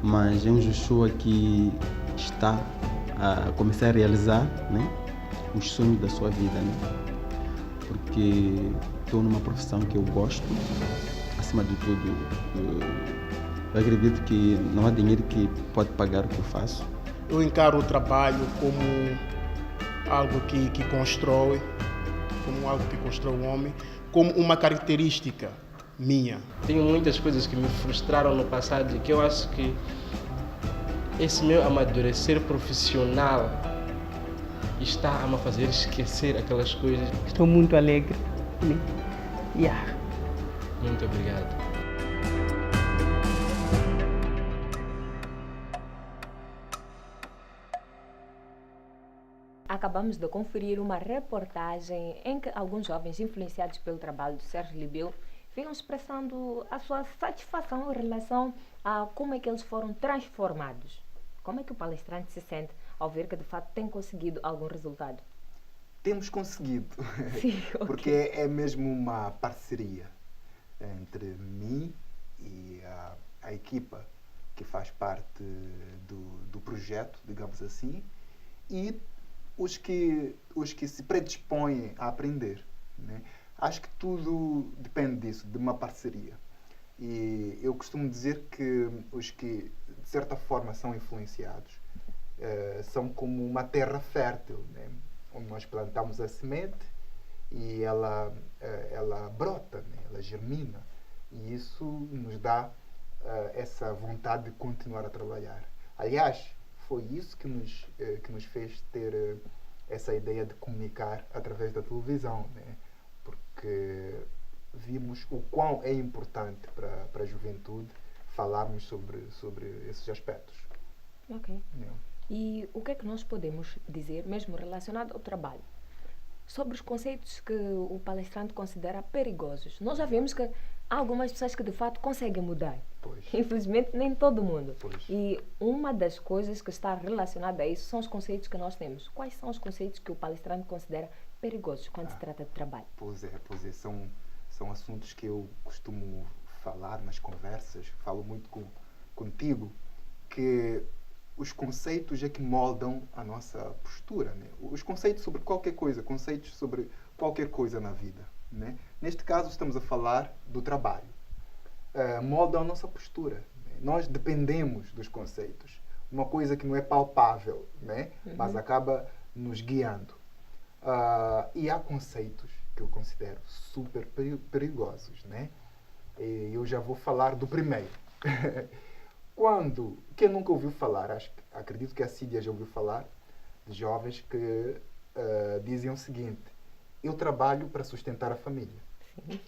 mas é um Joshua que está a começar a realizar, os sonhos da sua vida, porque estou numa profissão que eu gosto, acima de tudo, eu acredito que não há dinheiro que pode pagar o que eu faço. Eu encaro o trabalho como algo que constrói, como algo que constrói o homem, como uma característica minha. Tenho muitas coisas que me frustraram no passado e que eu acho que esse meu amadurecer profissional está a me fazer esquecer aquelas coisas. Estou muito alegre. Muito obrigado. acabamos de conferir uma reportagem em que alguns jovens influenciados pelo trabalho de Sérgio Libelo vinham expressando a sua satisfação em relação a como é que eles foram transformados. Como é que o palestrante se sente ao ver que de fato tem conseguido algum resultado? Temos conseguido, Sim, porque é mesmo uma parceria entre mim e a equipa que faz parte do projeto, digamos assim, e os que se predispõem a aprender, né? Acho que tudo depende disso, de uma parceria. E eu costumo dizer que os que, de certa forma, são influenciados são como uma terra fértil, né? Onde nós plantamos a semente e ela brota, né? Ela germina. E isso nos dá essa vontade de continuar a trabalhar. Aliás, foi isso que nos fez ter essa ideia de comunicar através da televisão, né? Porque vimos o quão é importante para a juventude falarmos sobre esses aspectos. Ok. E o que é que nós podemos dizer, mesmo relacionado ao trabalho, sobre os conceitos que o palestrante considera perigosos? Nós já vimos que há algumas pessoas que de fato conseguem mudar. Pois. Infelizmente, nem todo mundo. Pois. E uma das coisas que está relacionada a isso são os conceitos que nós temos. Quais são os conceitos que o palestrante considera perigosos quando se trata de trabalho? Pois é. São assuntos que eu costumo falar nas conversas, falo muito contigo, que os conceitos é que moldam a nossa postura, né? Os conceitos sobre qualquer coisa, conceitos sobre qualquer coisa na vida, né? Neste caso estamos a falar do trabalho. Moldam a nossa postura, né? Nós dependemos dos conceitos. Uma coisa que não é palpável, né? Mas acaba nos guiando. E há conceitos que eu considero super perigosos, né? E eu já vou falar do primeiro. Quem nunca ouviu falar, acredito que a Cídia já ouviu falar, de jovens que dizem o seguinte: eu trabalho para sustentar a família. Sim.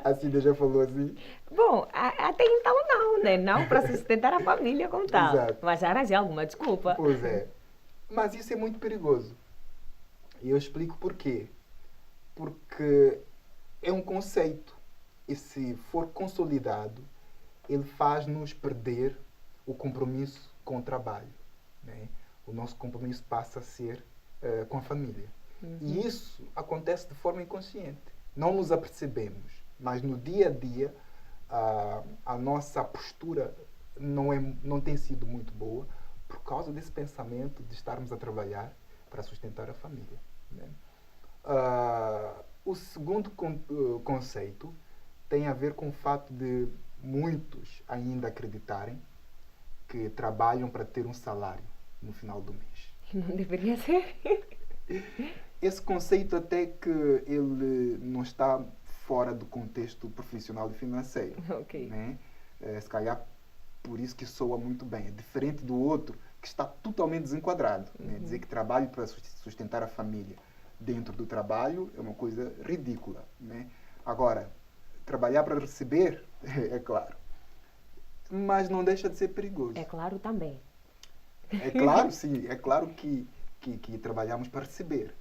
A Cídia já falou assim? Bom, até então não, né? Não para sustentar a família como tal. Exato. Mas já arranjei alguma desculpa. Pois é. Mas isso é muito perigoso. E eu explico por quê. Porque é um conceito. E se for consolidado, ele faz-nos perder o compromisso com o trabalho, né? O nosso compromisso passa a ser com a família. E isso acontece de forma inconsciente. Não nos apercebemos, mas no dia a dia a nossa postura não tem sido muito boa por causa desse pensamento de estarmos a trabalhar para sustentar a família, né? O segundo conceito tem a ver com o fato de muitos ainda acreditarem que trabalham para ter um salário no final do mês. Não deveria ser. Esse conceito até que ele não está fora do contexto profissional e financeiro. Ok. Né? Se calhar por isso que soa muito bem. É diferente do outro que está totalmente desenquadrado. Né? Dizer que trabalho para sustentar a família dentro do trabalho é uma coisa ridícula. Né? Agora, trabalhar para receber, é claro. Mas não deixa de ser perigoso. É claro também. É claro, sim. É claro que trabalhamos para receber.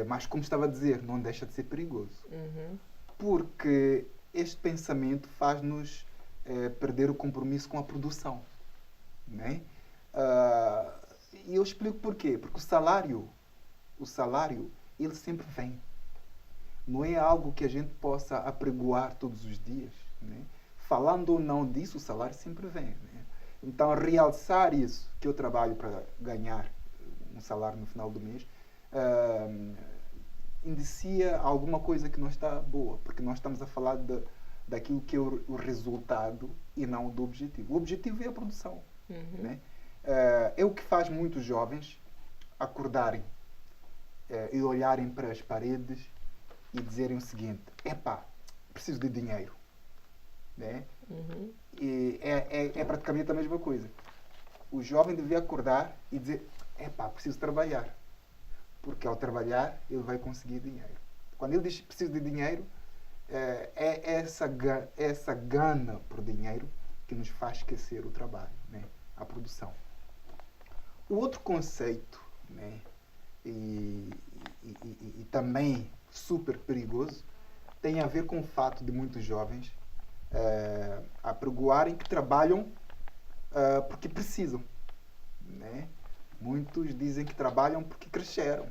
Mas, como estava a dizer, não deixa de ser perigoso. Porque este pensamento faz-nos perder o compromisso com a produção. Né? E eu explico porquê. Porque o salário, ele sempre vem. Não é algo que a gente possa apregoar todos os dias. Né? Falando ou não disso, o salário sempre vem. Né? Então, realçar isso, que eu trabalho para ganhar um salário no final do mês, indicia alguma coisa que não está boa, porque nós estamos a falar daquilo que é o resultado e não do objetivo. O objetivo é a produção. Né? É o que faz muitos jovens acordarem e olharem para as paredes e dizerem o seguinte: epá, preciso de dinheiro. Né? E é praticamente a mesma coisa. O jovem devia acordar e dizer: epá, preciso trabalhar. Porque ao trabalhar ele vai conseguir dinheiro. Quando ele diz preciso de dinheiro, é essa gana por dinheiro que nos faz esquecer o trabalho, né? A produção. O outro conceito, né, e também super perigoso, tem a ver com o fato de muitos jovens apregoarem que trabalham porque precisam. Né? Muitos dizem que trabalham porque cresceram.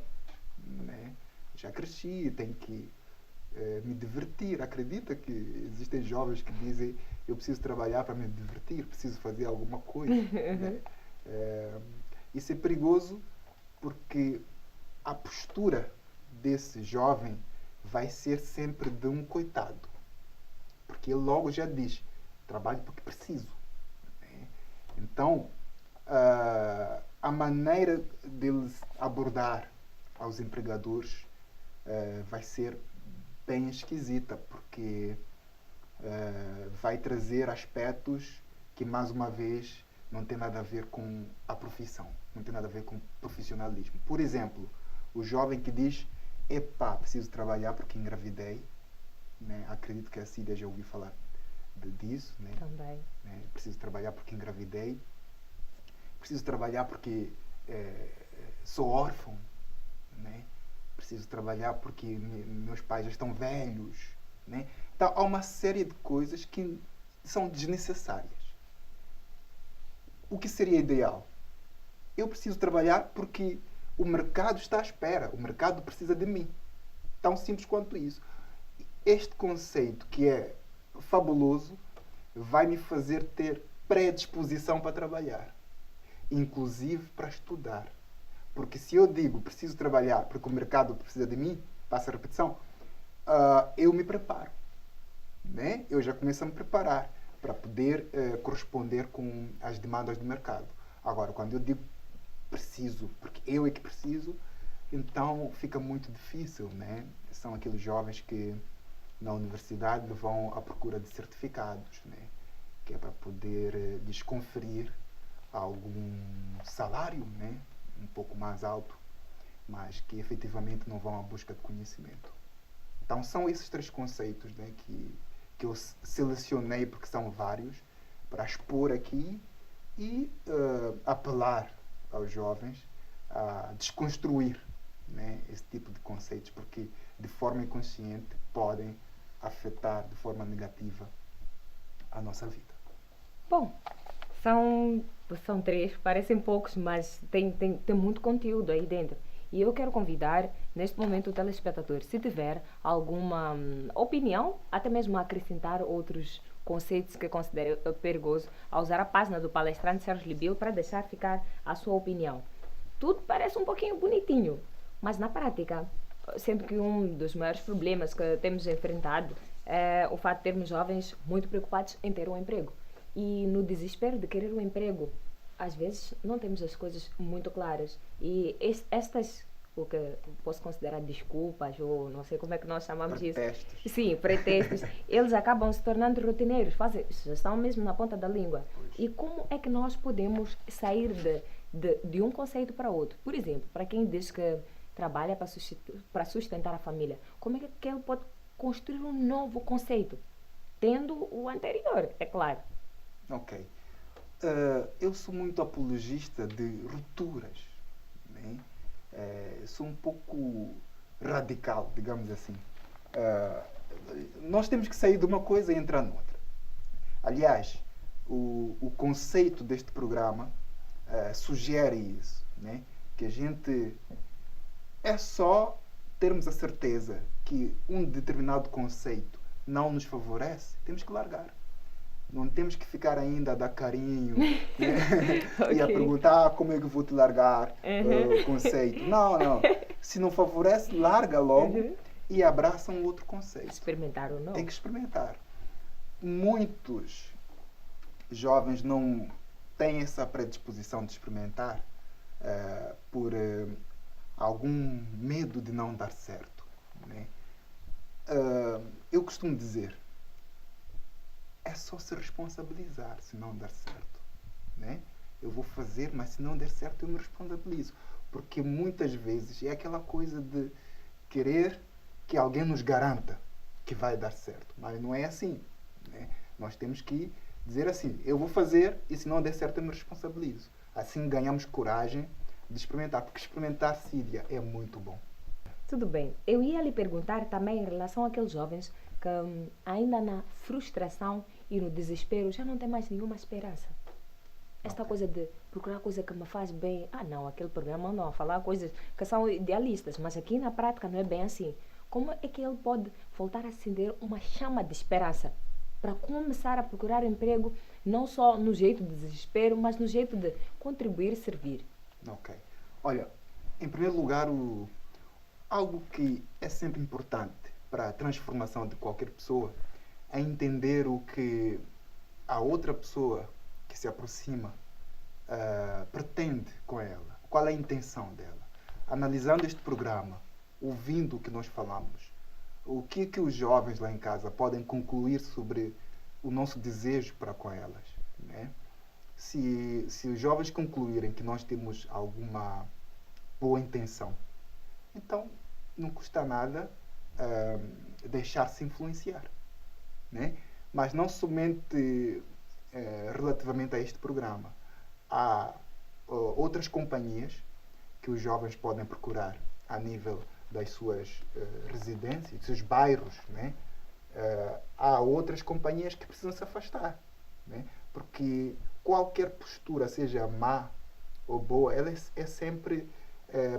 Né? Já cresci, tenho que me divertir. Acredita que existem jovens que dizem eu preciso trabalhar para me divertir, preciso fazer alguma coisa. Né? Isso é perigoso porque a postura desse jovem vai ser sempre de um coitado. Porque ele logo já diz, trabalho porque preciso. Né? Então, a maneira deles abordar aos empregadores vai ser bem esquisita, porque vai trazer aspectos que, mais uma vez, não tem nada a ver com a profissão, não tem nada a ver com profissionalismo. Por exemplo, o jovem que diz, epá, preciso trabalhar porque engravidei, né? Acredito que a Cília já ouviu falar disso, né? Também. Né? Preciso trabalhar porque engravidei, preciso trabalhar porque sou órfão, né? Preciso trabalhar porque meus pais já estão velhos, né? Então, há uma série de coisas que são desnecessárias. O que seria ideal? Eu preciso trabalhar porque o mercado está à espera, o mercado precisa de mim. Tão simples quanto isso. Este conceito, que é fabuloso, vai me fazer ter predisposição para trabalhar, inclusive para estudar. Porque se eu digo preciso trabalhar porque o mercado precisa de mim, passa a repetição, eu me preparo. Né? Eu já começo a me preparar para poder corresponder com as demandas do mercado. Agora, quando eu digo preciso, porque eu é que preciso, então fica muito difícil. Né? São aqueles jovens que na universidade vão à procura de certificados, né? Que é para poder lhes conferir algum salário, né? Um pouco mais alto, mas que efetivamente não vão à busca de conhecimento. Então são esses três conceitos, né, que eu selecionei, porque são vários, para expor aqui e apelar aos jovens a desconstruir, né, esse tipo de conceitos, porque de forma inconsciente podem afetar de forma negativa a nossa vida. Bom, são três, parecem poucos, mas tem muito conteúdo aí dentro. E eu quero convidar, neste momento, o telespectador, se tiver alguma opinião, até mesmo acrescentar outros conceitos que considera perigoso, a usar a página do palestrante Sérgio Libilo para deixar ficar a sua opinião. Tudo parece um pouquinho bonitinho, mas na prática, sendo que um dos maiores problemas que temos enfrentado é o fato de termos jovens muito preocupados em ter um emprego. E no desespero de querer um emprego, às vezes não temos as coisas muito claras. E estas, o que posso considerar desculpas, ou não sei como é que nós chamamos isso. Pretextos. Sim, pretextos. Eles acabam se tornando rotineiros, já estão mesmo na ponta da língua. E como é que nós podemos sair de um conceito para outro? Por exemplo, para quem diz que trabalha para sustentar a família, como é que ele pode construir um novo conceito, tendo o anterior, é claro? Ok. Eu sou muito apologista de rupturas. Né? Sou um pouco radical, digamos assim. Nós temos que sair de uma coisa e entrar noutra. Aliás, o conceito deste programa sugere isso. Né? Que a gente é só termos a certeza que um determinado conceito não nos favorece, temos que largar. Não temos que ficar ainda a dar carinho, né? Okay. E a perguntar como é que vou te largar o conceito. Não. Se não favorece, larga logo e abraça um outro conceito. Experimentar ou não? Tem que experimentar. Muitos jovens não têm essa predisposição de experimentar por algum medo de não dar certo. Né? Eu costumo dizer, é só se responsabilizar se não der certo. Né? Eu vou fazer, mas se não der certo eu me responsabilizo. Porque muitas vezes é aquela coisa de querer que alguém nos garanta que vai dar certo. Mas não é assim. Né? Nós temos que dizer assim, eu vou fazer e se não der certo eu me responsabilizo. Assim ganhamos coragem de experimentar, porque experimentar Cídia é muito bom. Tudo bem. Eu ia lhe perguntar também em relação àqueles jovens que ainda na frustração e no desespero já não tem mais nenhuma esperança. Esta coisa de procurar coisa que me faz bem. Não, aquele programa não, falar coisas que são idealistas, mas aqui na prática não é bem assim. Como é que ele pode voltar a acender uma chama de esperança para começar a procurar emprego, não só no jeito de desespero, mas no jeito de contribuir e servir? Ok. Olha, em primeiro lugar, algo que é sempre importante para a transformação de qualquer pessoa é entender o que a outra pessoa que se aproxima pretende com ela. Qual é a intenção dela? Analisando este programa, ouvindo o que nós falamos, o que os jovens lá em casa podem concluir sobre o nosso desejo para com elas, né? Se os jovens concluírem que nós temos alguma boa intenção, então não custa nada deixar-se influenciar, né? Mas não somente relativamente a este programa. Há outras companhias que os jovens podem procurar a nível das suas residências, dos seus bairros, né? Há outras companhias que precisam se afastar, né? Porque qualquer postura, seja má ou boa, ela é sempre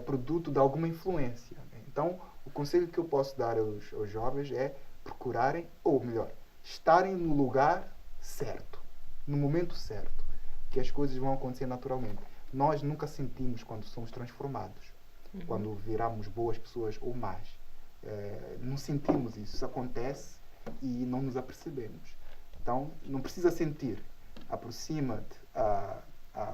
produto de alguma influência, né? Então, o conselho que eu posso dar aos jovens é procurarem, ou melhor, estarem no lugar certo, no momento certo, que as coisas vão acontecer naturalmente. Nós nunca sentimos quando somos transformados, quando viramos boas pessoas ou más. Não sentimos isso. Isso acontece e não nos apercebemos. Então, não precisa sentir. Aproxima-te a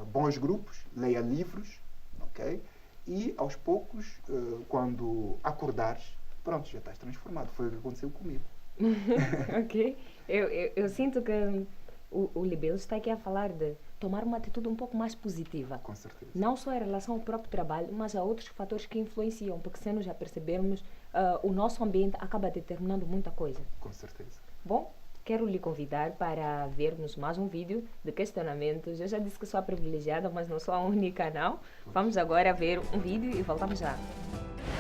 bons grupos, leia livros, ok? E, aos poucos, quando acordares, pronto, já estás transformado. Foi o que aconteceu comigo. Ok. Eu sinto que o Libelo está aqui a falar de tomar uma atitude um pouco mais positiva. Com certeza. Não só em relação ao próprio trabalho, mas a outros fatores que influenciam, porque se nós já percebermos, o nosso ambiente acaba determinando muita coisa. Com certeza. Bom, quero lhe convidar para vermos mais um vídeo de questionamentos. Eu já disse que sou a privilegiada, mas não sou a única, não. Vamos agora ver um vídeo e voltamos já.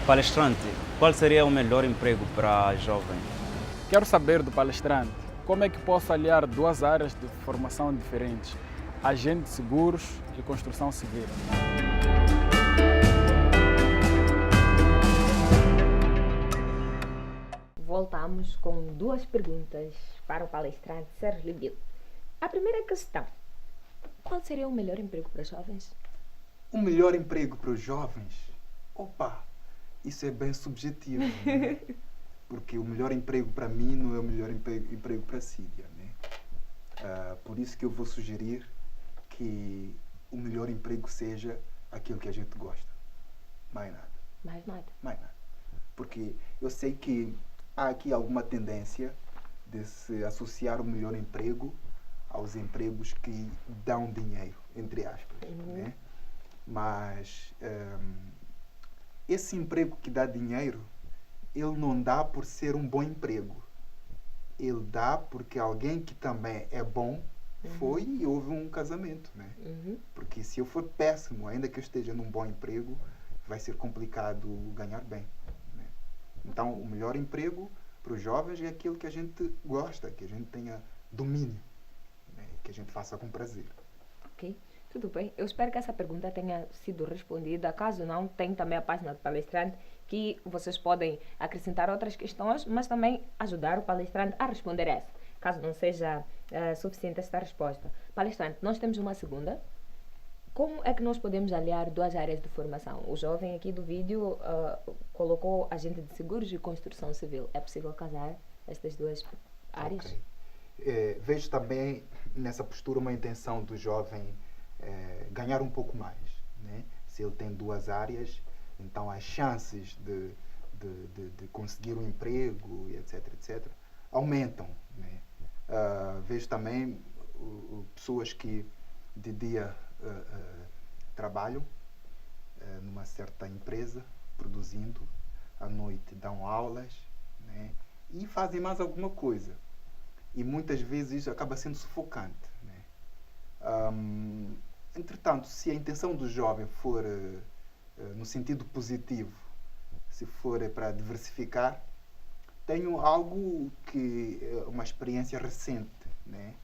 Palestrante, qual seria o melhor emprego para jovem? Quero saber do palestrante como é que posso aliar duas áreas de formação diferentes, agente de seguros e construção civil. Voltamos com duas perguntas para o palestrante Sérgio Libelo. A primeira questão: qual seria o melhor emprego para jovens? O melhor emprego para os jovens? Opa, isso é bem subjetivo, né? Porque o melhor emprego para mim não é o melhor emprego para a Cídia, né? Por isso que eu vou sugerir que o melhor emprego seja aquilo que a gente gosta. Mais nada. Mais nada. Mais nada. Porque eu sei que há aqui alguma tendência de se associar o melhor emprego aos empregos que dão dinheiro, entre aspas, né? Mas esse emprego que dá dinheiro, ele não dá por ser um bom emprego. Ele dá porque alguém que também é bom foi e houve um casamento, né? Porque se eu for péssimo, ainda que eu esteja num bom emprego, vai ser complicado ganhar bem, né? Então, o melhor emprego para os jovens é aquilo que a gente gosta, que a gente tenha domínio, né? Que a gente faça com prazer. Ok, tudo bem. Eu espero que essa pergunta tenha sido respondida. Caso não, tem também a página do palestrante, que vocês podem acrescentar outras questões, mas também ajudar o palestrante a responder essa, caso não seja suficiente esta resposta. Palestrante, nós temos uma segunda. Como é que nós podemos aliar duas áreas de formação? O jovem aqui do vídeo colocou agente de seguros e construção civil. É possível casar estas duas áreas? Okay. Vejo também nessa postura uma intenção do jovem ganhar um pouco mais, né? Se ele tem duas áreas, então as chances de conseguir um emprego, etc, aumentam, né? Vejo também pessoas que de dia trabalham numa certa empresa, produzindo, à noite dão aulas, né? E fazem mais alguma coisa. E muitas vezes isso acaba sendo sufocante, né? Entretanto, se a intenção do jovem for no sentido positivo, se for para diversificar, tenho algo que é uma experiência recente, né?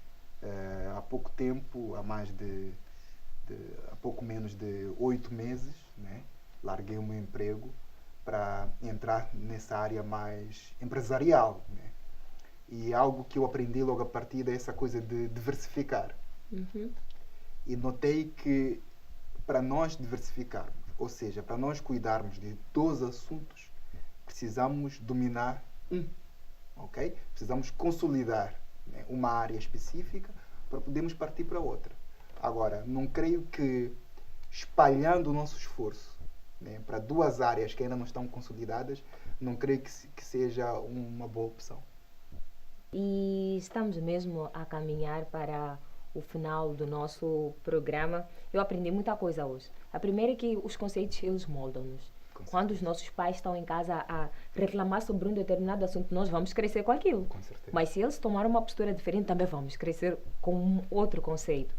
Há pouco tempo, há pouco menos de 8 meses, né? Larguei o meu emprego para entrar nessa área mais empresarial, né? E algo que eu aprendi logo a partir é essa coisa de diversificar. E notei que para nós diversificarmos, ou seja, para nós cuidarmos de 2 assuntos, precisamos dominar ok? Precisamos consolidar, né, uma área específica para podermos partir para outra. Agora, não creio que espalhando o nosso esforço, né, para 2 áreas que ainda não estão consolidadas, não creio que seja uma boa opção. E estamos mesmo a caminhar para o final do nosso programa. Eu aprendi muita coisa hoje. A primeira é que os conceitos, eles moldam-nos. Quando os nossos pais estão em casa a reclamar sobre um determinado assunto, nós vamos crescer com aquilo. Com certeza. Mas se eles tomarem uma postura diferente, também vamos crescer com um outro conceito.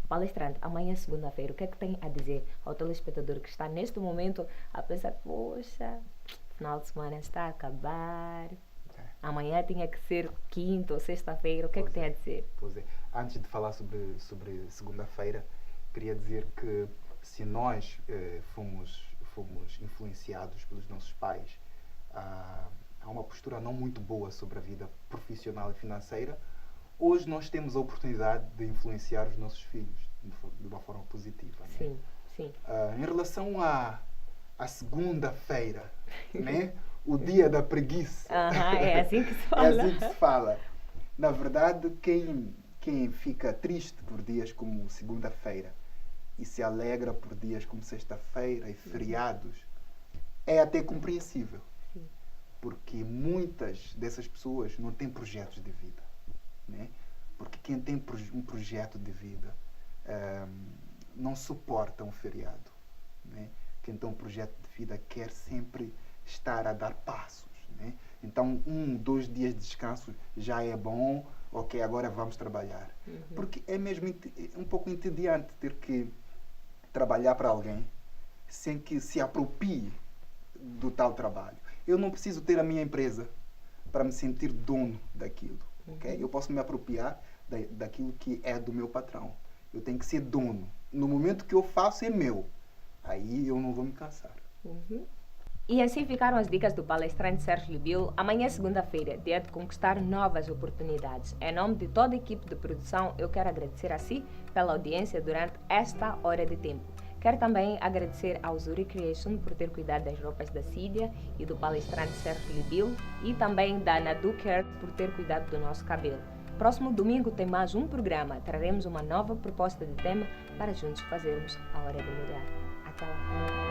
Palestrante, amanhã é segunda-feira, o que é que tem a dizer ao telespectador que está neste momento a pensar, poxa, final de semana está a acabar, amanhã tinha que ser quinta ou sexta-feira, o que é que tem a dizer? Pois é. Antes de falar sobre segunda-feira, queria dizer que se nós fomos influenciados pelos nossos pais a uma postura não muito boa sobre a vida profissional e financeira, hoje nós temos a oportunidade de influenciar os nossos filhos de uma forma positiva. Sim, né? Sim. Em relação à segunda-feira, né? O dia da preguiça. É assim que se fala. É assim que se fala. Na verdade, quem fica triste por dias como segunda-feira e se alegra por dias como sexta-feira e feriados, é até compreensível. Sim. Porque muitas dessas pessoas não têm projetos de vida, né? Porque quem tem um projeto de vida não suporta um feriado, né? Quem tem um projeto de vida quer sempre estar a dar passos, né? Então 2 dias de descanso já é bom, ok, agora vamos trabalhar. Porque é mesmo um pouco entediante ter que trabalhar para alguém sem que se aproprie do tal trabalho. Eu não preciso ter a minha empresa para me sentir dono daquilo, ok? Eu posso me apropriar daquilo que é do meu patrão. Eu tenho que ser dono. No momento que eu faço é meu. Aí eu não vou me cansar. E assim ficaram as dicas do palestrante Sérgio Libilo. Amanhã é segunda-feira, dia de conquistar novas oportunidades. Em nome de toda a equipe de produção, eu quero agradecer a si pela audiência durante esta hora de tempo. Quero também agradecer ao Zuri Creation por ter cuidado das roupas da Cídia e do palestrante Sérgio Libilo, e também da Nadu Care por ter cuidado do nosso cabelo. Próximo domingo tem mais um programa. Traremos uma nova proposta de tema para juntos fazermos a hora de mudar. Até lá!